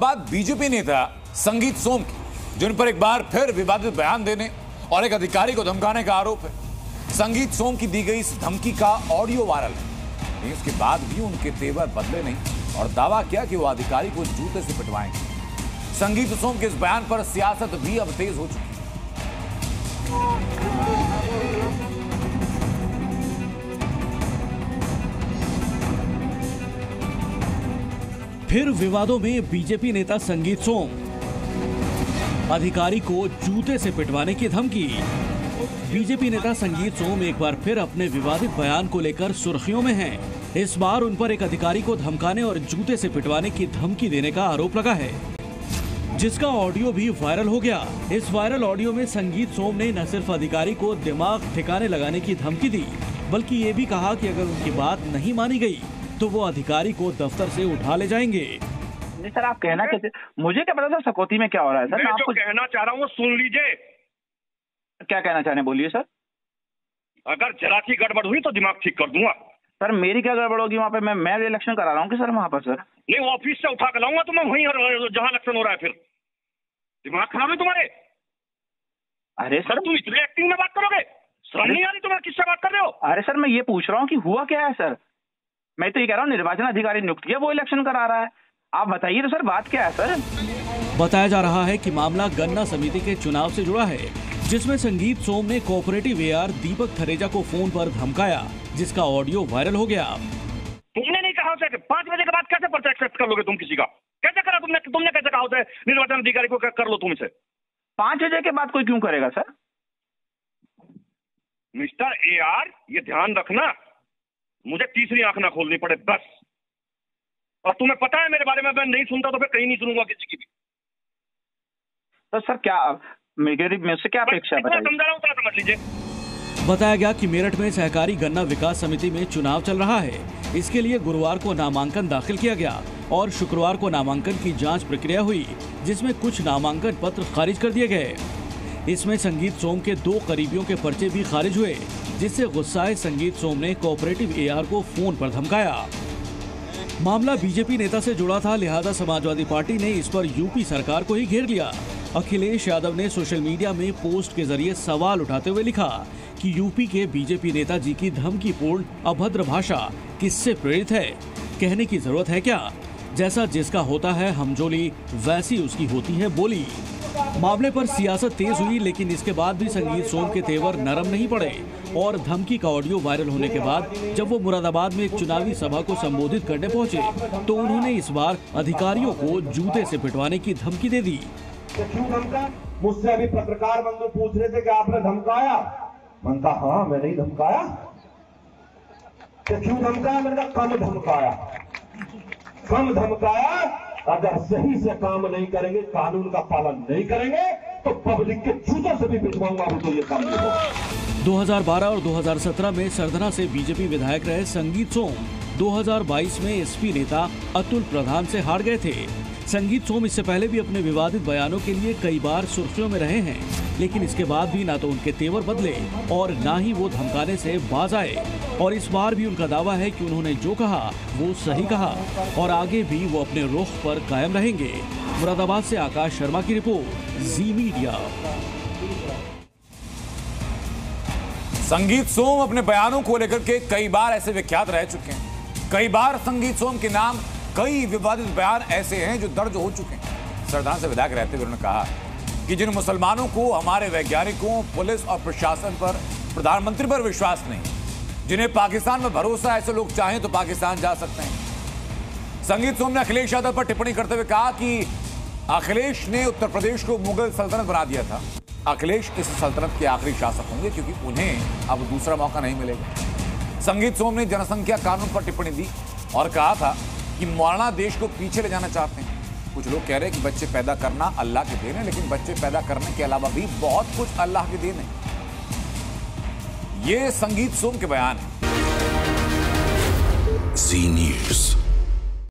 बात बीजेपी नेता संगीत सोम की, जिन पर एक बार फिर विवादित बयान देने और एक अधिकारी को धमकाने का आरोप है। संगीत सोम की दी गई इस धमकी का ऑडियो वायरल है, लेकिन इसके बाद भी उनके तेवर बदले नहीं और दावा किया कि वो अधिकारी को जूते से पिटवाएंगे। संगीत सोम के इस बयान पर सियासत भी अब तेज हो चुकी है। फिर विवादों में बीजेपी नेता संगीत सोम, अधिकारी को जूते से पिटवाने की धमकी। बीजेपी नेता संगीत सोम एक बार फिर अपने विवादित बयान को लेकर सुर्खियों में हैं। इस बार उन पर एक अधिकारी को धमकाने और जूते से पिटवाने की धमकी देने का आरोप लगा है, जिसका ऑडियो भी वायरल हो गया। इस वायरल ऑडियो में संगीत सोम ने न सिर्फ अधिकारी को दिमाग ठिकाने लगाने की धमकी दी, बल्कि ये भी कहा कि अगर उनकी बात नहीं मानी गई तो वो अधिकारी को दफ्तर से उठा ले जाएंगे। नहीं सर, आप कहना कैसे, मुझे क्या पता सर सकौती में क्या हो रहा है सर। मैं जो कहना चाह रहा हूँ वो सुन लीजिए। क्या कहना चाह रहे हैं, बोलिए सर। अगर जरा सी गड़बड़ हुई तो दिमाग ठीक कर दूंगा। सर मेरी क्या गड़बड़ होगी वहाँ पे? मैं इलेक्शन करा रहा हूँ कि सर वहाँ पर? सर नहीं, ऑफिस से उठा कर लाऊंगा तो मैं वहीं जहाँ इलेक्शन हो रहा है। फिर दिमाग खराब है तुम्हारे? अरे सर तुम इतने एक्टिंग में बात करोगे, शर्म नहीं आ रही तुम्हें? किससे बात कर रहे हो? अरे सर मैं ये पूछ रहा हूँ कि हुआ क्या है सर। मैं तो ये कह रहा हूँ निर्वाचन अधिकारी नियुक्त किया, वो इलेक्शन करा रहा है। आप बताइए तो सर बात क्या है सर। बताया जा रहा है कि मामला गन्ना समिति के चुनाव से जुड़ा है, जिसमें संगीत सोम ने कोऑपरेटिव एआर दीपक थरेजा को फोन पर धमकाया, जिसका ऑडियो वायरल हो गया। तुमने नहीं कहा उसे 5 बजे के बाद कैसे पर्चा एक्सेप्ट कर लोगे तुम किसी का? कैसे करा तुमने कैसे कहा उसे निर्वाचन अधिकारी को कर लो तुम इसे? 5 बजे के बाद कोई क्यों करेगा सर? मिस्टर एआर, ये ध्यान रखना, मुझे तीसरी आंख ना खोलनी पड़े बस। और तुम्हें पता है मेरे बारे में, मैं नहीं सुनता तो फिर कहीं नहीं सुनूंगा किसी की भी। तो सर क्या मेरे से क्या अपेक्षा है बताइए? समझा रहा हूँ, समझ लीजिए। बताया गया कि मेरठ में सहकारी गन्ना विकास समिति में चुनाव चल रहा है। इसके लिए गुरुवार को नामांकन दाखिल किया गया और शुक्रवार को नामांकन की जांच प्रक्रिया हुई, जिसमें कुछ नामांकन पत्र खारिज कर दिए गए। इसमें संगीत सोम के 2 करीबियों के पर्चे भी खारिज हुए, जिससे गुस्साए संगीत सोम ने कोऑपरेटिव एआर को फोन पर धमकाया। मामला बीजेपी नेता से जुड़ा था, लिहाजा समाजवादी पार्टी ने इस पर यूपी सरकार को ही घेर लिया। अखिलेश यादव ने सोशल मीडिया में पोस्ट के जरिए सवाल उठाते हुए लिखा कि यूपी के बीजेपी नेता जी की धमकीपूर्ण अभद्र भाषा किससे प्रेरित है? कहने की जरूरत है क्या? जैसा जिसका होता है हमजोली, वैसी उसकी होती है बोली। मामले पर सियासत तेज हुई, लेकिन इसके बाद भी संगीत सोम के तेवर नरम नहीं पड़े और धमकी का ऑडियो वायरल होने के बाद जब वो मुरादाबाद में एक चुनावी सभा को संबोधित करने पहुंचे तो उन्होंने इस बार अधिकारियों को जूते से पिटवाने की धमकी दे दी। क्यों धमका? मुझसे अभी पत्रकार बंधु पूछ रहे थे कि आपने धमकाया? मैंने कहा हाँ, मैंने ही धमकाया। क्यों धमकाया? मैंने कहा कम धमकाया। कम धमकाया, अगर सही से काम नहीं करेंगे, कानून का पालन नहीं करेंगे तो पब्लिक के जूतों से भी पिटवाऊंगा। तो ये काम नहीं होगा। 2012 और 2017 में सरधना से बीजेपी विधायक रहे संगीत सोम 2022 में एसपी नेता अतुल प्रधान से हार गए थे। संगीत सोम इससे पहले भी अपने विवादित बयानों के लिए कई बार सुर्खियों में रहे हैं, लेकिन इसके बाद भी ना तो उनके तेवर बदले और ना ही वो धमकाने से बाज आए। और इस बार भी उनका दावा है कि उन्होंने जो कहा वो सही कहा और आगे भी वो अपने रुख पर कायम रहेंगे। मुरादाबाद से आकाश शर्मा की रिपोर्ट, जी मीडिया। संगीत सोम अपने बयानों को लेकर के कई बार ऐसे विख्यात रह चुके हैं। कई बार संगीत सोम के नाम कई विवादित बयान ऐसे हैं जो दर्ज हो चुके हैं। सरदार से विधायक रहते हुए उन्होंने कहा कि जिन मुसलमानों को हमारे वैज्ञानिकों, पुलिस और प्रशासन पर, प्रधानमंत्री पर विश्वास नहीं, जिन्हें पाकिस्तान में भरोसा, ऐसे लोग चाहें तो पाकिस्तान जा सकते हैं। संगीत सोम ने अखिलेश यादव पर टिप्पणी करते हुए कहा कि अखिलेश ने उत्तर प्रदेश को मुगल सल्तनत बना दिया था। अखिलेश इस सल्तनत के आखिरी शासक होंगे क्योंकि उन्हें अब दूसरा मौका नहीं मिलेगा। संगीत सोम ने जनसंख्या कानून पर टिप्पणी दी और कहा था कि मौलाना देश को पीछे ले जाना चाहते हैं। कुछ लोग कह रहे हैं कि बच्चे पैदा करना अल्लाह की देन है, लेकिन बच्चे पैदा करने के अलावा भी बहुत कुछ अल्लाह की देन है। ये संगीत सोम के बयान है। जी न्यूज़।